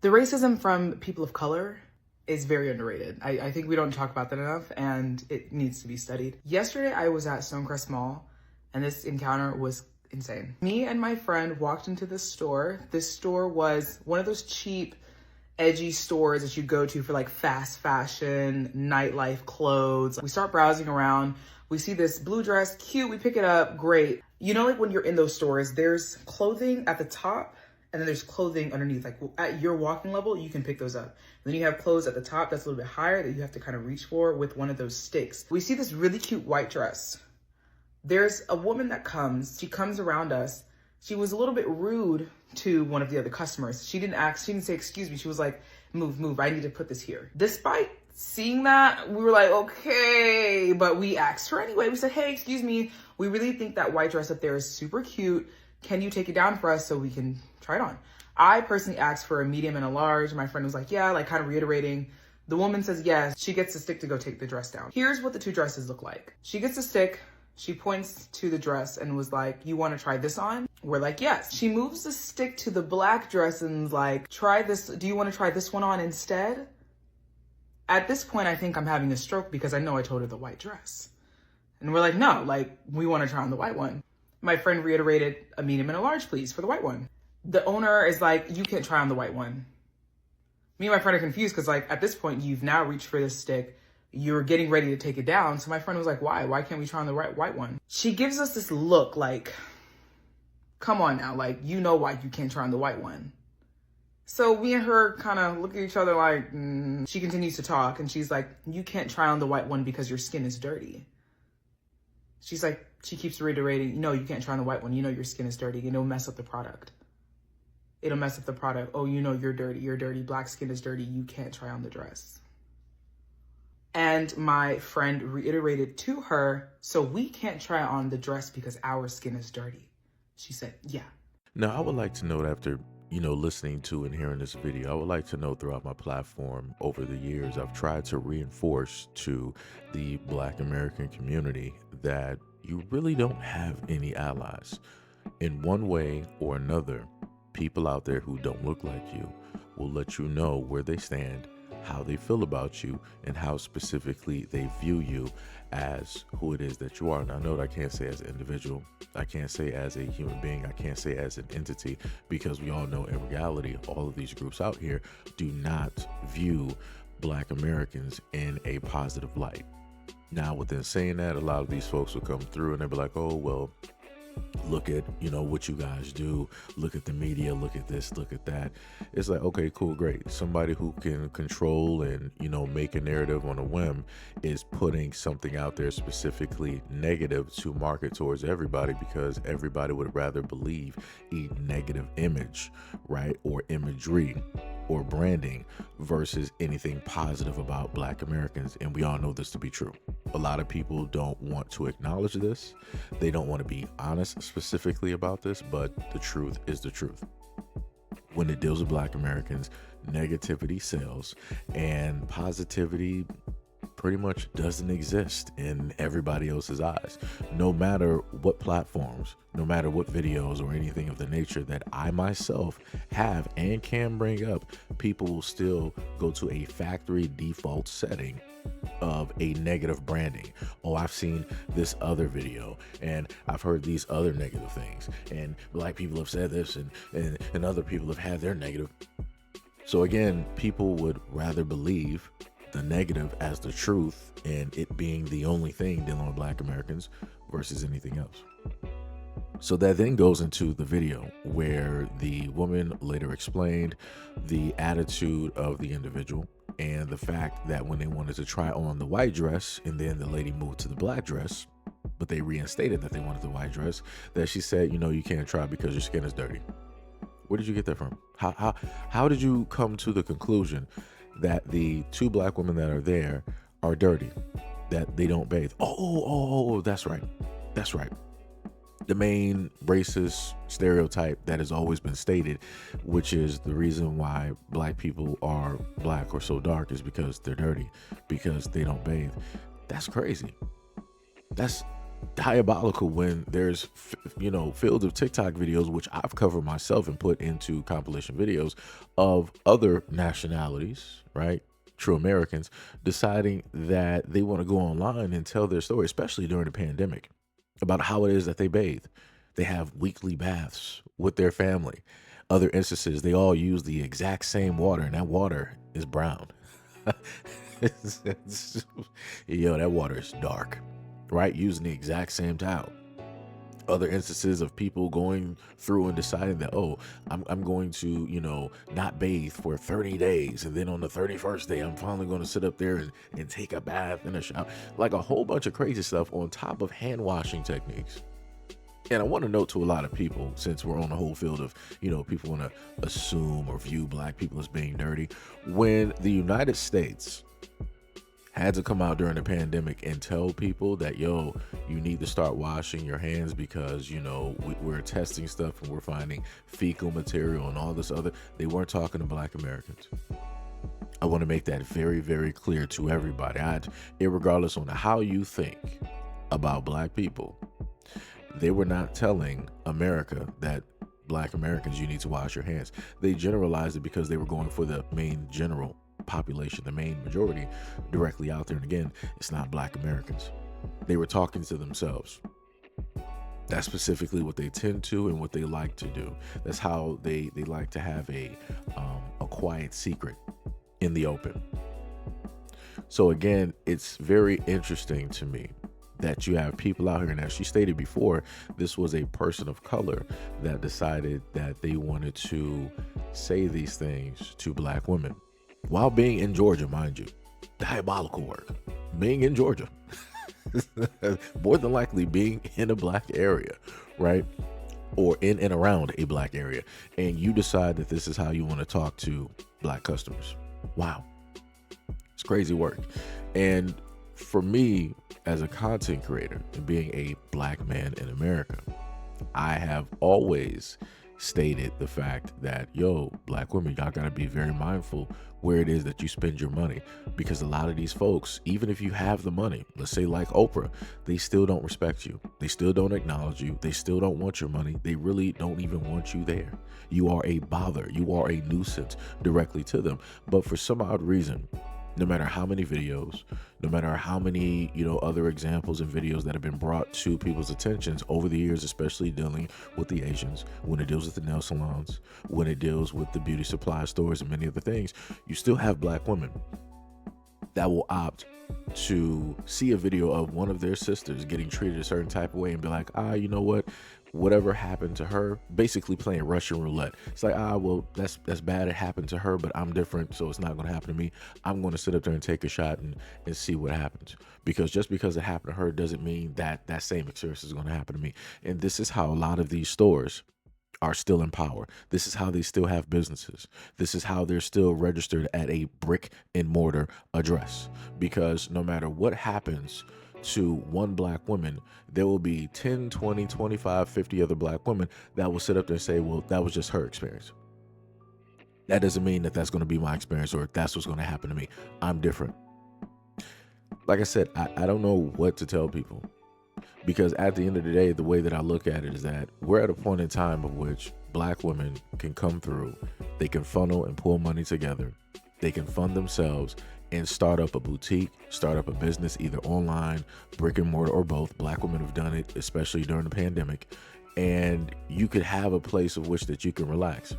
The racism from people of color is very underrated. I think we don't talk about that enough, and it needs to be studied. Yesterday, I was at Stonecrest Mall, and this encounter was insane. Me and my friend walked into this store. This store was one of those cheap, edgy stores that you go to for like fast fashion, nightlife clothes. We start browsing around. We see this blue dress, cute, we pick it up, great. You know, like when you're in those stores, there's clothing at the top and then there's clothing underneath. Like at your walking level, you can pick those up. And then you have clothes at the top that's a little bit higher that you have to kind of reach for with one of those sticks. We see this really cute white dress. There's a woman that comes, she comes around us. She was a little bit rude to one of the other customers. She didn't say, excuse me. She was like, move, I need to put this here. Despite seeing that, we were like, okay, but we asked her anyway. We said, hey, excuse me, we really think that white dress up there is super cute. Can you take it down for us so we can try it on? I personally asked for a medium and a large. My friend was like, yeah, like kind of reiterating. The woman says yes. She gets the stick to go take the dress down. Here's what the two dresses look like. She gets the stick. She points to the dress and was like, you want to try this on? We're like, yes. She moves the stick to the black dress and is like, try this. Do you want to try this one on instead? At this point, I think I'm having a stroke because I know I told her the white dress. And we're like, no, like we want to try on the white one. My friend reiterated a medium and a large, please, for the white one. The owner is like, you can't try on the white one. Me and my friend are confused because like at this point, you've now reached for this stick. You're getting ready to take it down. So my friend was like, why? Why can't we try on the white one? She gives us this look like, come on now, like, you know why you can't try on the white one. So me and her kind of look at each other like, She continues to talk and she's like, you can't try on the white one because your skin is dirty. She's like, she keeps reiterating, no, you can't try on the white one. You know your skin is dirty. It'll mess up the product. It'll mess up the product. Oh, you know you're dirty. You're dirty. Black skin is dirty. You can't try on the dress. And my friend reiterated to her, so we can't try on the dress because our skin is dirty. She said, yeah. Now, I would like to note after, listening to and hearing this video, I would like to know throughout my platform over the years, I've tried to reinforce to the Black American community that you really don't have any allies. In one way or another, people out there who don't look like you will let you know where they stand, how they feel about you, and how specifically they view you as who it is that you are. And I know that I can't say as an individual, I can't say as a human being, I can't say as an entity, because we all know in reality, all of these groups out here do not view Black Americans in a positive light. Now, within saying that, a lot of these folks will come through and they'll be like, oh, well, look at, what you guys do. Look at the media. Look at this. Look at that. It's like, okay, cool, great. Somebody who can control and, make a narrative on a whim is putting something out there specifically negative to market towards everybody because everybody would rather believe a negative image, right? Or imagery or branding versus anything positive about Black Americans. And we all know this to be true. A lot of people don't want to acknowledge this. They don't want to be honest specifically about this, but the truth is the truth. When it deals with Black Americans, negativity sells and positivity pretty much doesn't exist in everybody else's eyes. No matter what platforms, no matter what videos or anything of the nature that I myself have and can bring up, people will still go to a factory default setting of a negative branding. Oh, I've seen this other video and I've heard these other negative things and Black people have said this and other people have had their negative. So again, people would rather believe the negative as the truth and it being the only thing dealing with Black Americans versus anything else. So that then goes into the video where the woman later explained the attitude of the individual and the fact that when they wanted to try on the white dress and then the lady moved to the black dress, but they reinstated that they wanted the white dress, that she said, you can't try because your skin is dirty. Where did you get that from? How did you come to the conclusion that the two Black women that are there are dirty, that they don't bathe? Oh, that's right. That's right. The main racist stereotype that has always been stated, which is the reason why Black people are black or so dark, is because they're dirty, because they don't bathe. That's crazy. That's diabolical when there's, fields of TikTok videos, which I've covered myself and put into compilation videos of other nationalities, right? True Americans deciding that they want to go online and tell their story, especially during the pandemic, about how it is that they bathe. They have weekly baths with their family. Other instances, they all use the exact same water, and that water is brown. That water is dark, right? Using the exact same towel. Other instances of people going through and deciding that, oh, I'm going to, not bathe for 30 days. And then on the 31st day, I'm finally going to sit up there and take a bath and a shower. Like a whole bunch of crazy stuff on top of hand washing techniques. And I want to note to a lot of people, since we're on the whole field of, people want to assume or view black people as being dirty. When the United States had to come out during the pandemic and tell people that, yo, you need to start washing your hands because, we're testing stuff and we're finding fecal material and all this other, they weren't talking to black Americans. I want to make that very, very clear to everybody. Irregardless on how you think about black people, they were not telling America that black Americans, you need to wash your hands. They generalized it because they were going for the main general population, the main majority directly out there. And again, it's not black Americans. They were talking to themselves. That's specifically what they tend to and what they like to do. That's how they like to have a quiet secret in the open. So again, it's very interesting to me that you have people out here, and as she stated before, this was a person of color that decided that they wanted to say these things to black women while being in Georgia, mind you. Diabolical work. Being in Georgia. More than likely being in a black area, right? Or in and around a black area. And you decide that this is how you want to talk to black customers. Wow. It's crazy work. And for me, as a content creator and being a black man in America, I have always stated the fact that, black women, y'all gotta be very mindful where it is that you spend your money, because a lot of these folks, even if you have the money, let's say like Oprah, they still don't respect you. They still don't acknowledge you. They still don't want your money. They really don't even want you there. You are a bother. You are a nuisance directly to them. But for some odd reason, no matter how many videos, no matter how many, other examples and videos that have been brought to people's attentions over the years, especially dealing with the Asians, when it deals with the nail salons, when it deals with the beauty supply stores and many other things, you still have black women that will opt to see a video of one of their sisters getting treated a certain type of way and be like, you know what? Whatever happened to her, basically playing Russian roulette. It's like, well, that's bad. It happened to her, but I'm different, so it's not going to happen to me. I'm going to sit up there and take a shot and see what happens. Because just because it happened to her doesn't mean that that same experience is going to happen to me. And this is how a lot of these stores are still in power. This is how they still have businesses. This is how they're still registered at a brick and mortar address. Because no matter what happens to one black woman, there will be 10, 20, 25, 50 other black women that will sit up there and say, well, that was just her experience. That doesn't mean that that's going to be my experience or that's what's going to happen to me. I'm different. Like I said, I don't know what to tell people, because at the end of the day, the way that I look at it is that we're at a point in time of which black women can come through. They can funnel and pull money together. They can fund themselves and start up a boutique, start up a business, either online, brick and mortar, or both. Black women have done it, especially during the pandemic. And you could have a place of which that you can relax.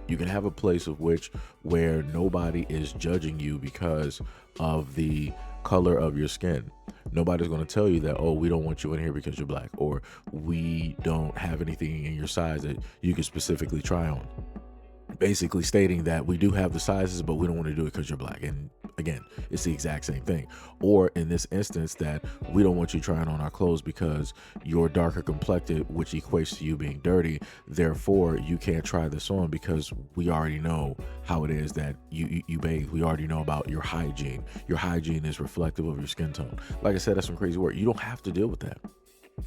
You can have a place of which where nobody is judging you because of the color of your skin. Nobody's going to tell you that, oh, we don't want you in here because you're black, or we don't have anything in your size that you can specifically try on. Basically stating that we do have the sizes, but we don't want to do it because you're black. And again, it's the exact same thing. Or in this instance, that we don't want you trying on our clothes because you're darker complected, which equates to you being dirty. Therefore, you can't try this on because we already know how it is that you bathe. We already know about your hygiene. Your hygiene is reflective of your skin tone. Like I said, that's some crazy work. You don't have to deal with that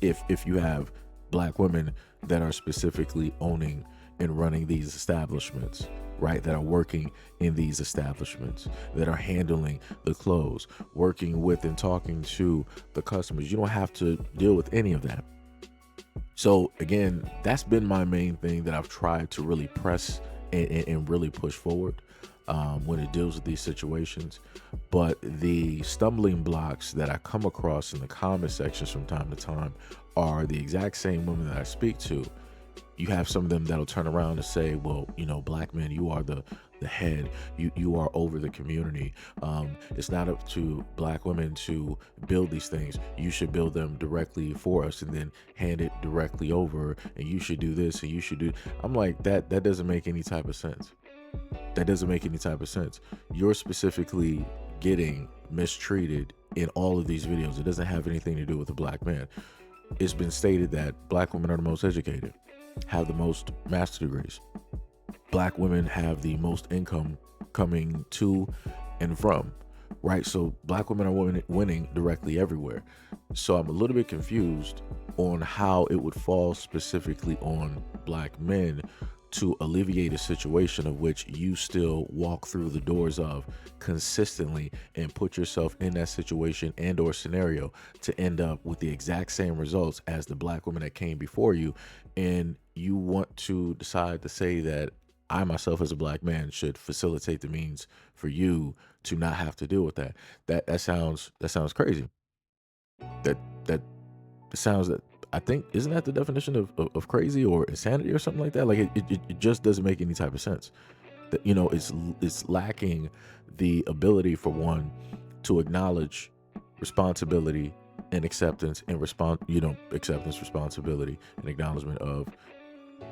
if you have black women that are specifically owning and running these establishments right, that are working in these establishments, that are handling the clothes, working with and talking to the customers. You don't have to deal with any of that. So again, that's been my main thing that I've tried to really press and really push forward when it deals with these situations. But the stumbling blocks that I come across in the comment sections from time to time are the exact same women that I speak to. You have some of them that'll turn around and say, well, you know, black men, you are the head, you are over the community. It's not up to black women to build these things. You should build them directly for us and then hand it directly over, and you should do this and you should do. I'm like, that doesn't make any type of sense. That doesn't make any type of sense. You're specifically getting mistreated in all of these videos. It doesn't have anything to do with a black man. It's been stated that black women are the most educated, have the most master's degrees. Black women have the most income coming to and from, right? So black women are winning directly everywhere. So I'm a little bit confused on how it would fall specifically on black men to alleviate a situation of which you still walk through the doors of consistently and put yourself in that situation and or scenario to end up with the exact same results as the black women that came before you. And you want to decide to say that I myself as a black man should facilitate the means for you to not have to deal with that. That sounds crazy. That sounds that I think, isn't that the definition of crazy or insanity or something like that? Like it just doesn't make any type of sense. That, you know, it's lacking the ability for one to acknowledge responsibility and acceptance and acceptance, responsibility, and acknowledgement of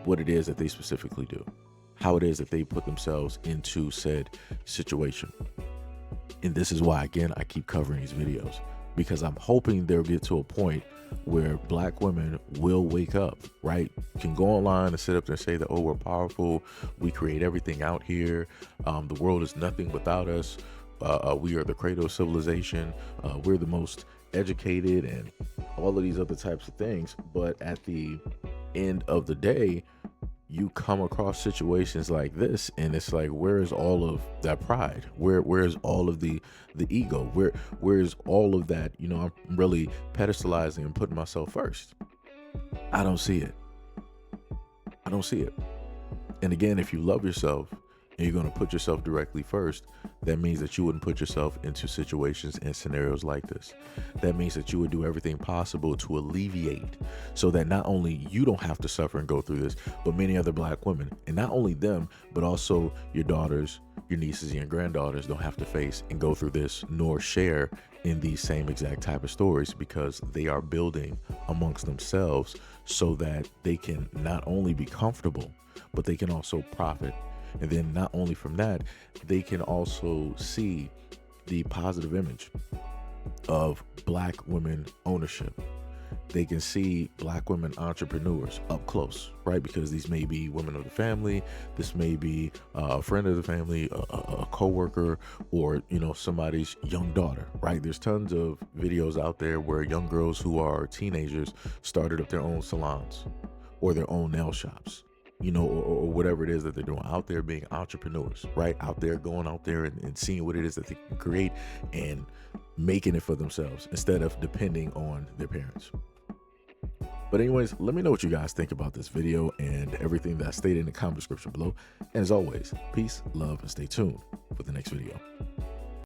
what it is that they specifically do, how it is that they put themselves into said situation. And this is why, again, I keep covering these videos, because I'm hoping they'll get to a point where black women will wake up, right? Can go online and sit up there and say that, oh, we're powerful, we create everything out here, the world is nothing without us, we are the cradle of civilization, we're the most educated, and all of these other types of things. But at the end of the day, you come across situations like this, and it's like, where is all of that pride? Where is all of the ego? Where is all of that? You know, I'm really pedestalizing and putting myself first. I don't see it. I don't see it. And again, if you love yourself and you're going to put yourself directly first, that means that you wouldn't put yourself into situations and scenarios like this. That means that you would do everything possible to alleviate, so that not only you don't have to suffer and go through this, but many other black women, and not only them, but also your daughters, your nieces, and your granddaughters don't have to face and go through this, nor share in these same exact type of stories, because they are building amongst themselves so that they can not only be comfortable, but they can also profit. And then not only from that, they can also see the positive image of black women ownership. They can see black women entrepreneurs up close, right? Because these may be women of the family, this may be a friend of the family, a coworker, or, you know, somebody's young daughter, right? There's tons of videos out there where young girls who are teenagers started up their own salons or their own nail shops, you know, or whatever it is that they're doing, out there being entrepreneurs, right? Out there going out there and seeing what it is that they can create and making it for themselves instead of depending on their parents. But anyways, let me know what you guys think about this video and everything that I stated in the comment description below. And as always, peace, love, and stay tuned for the next video.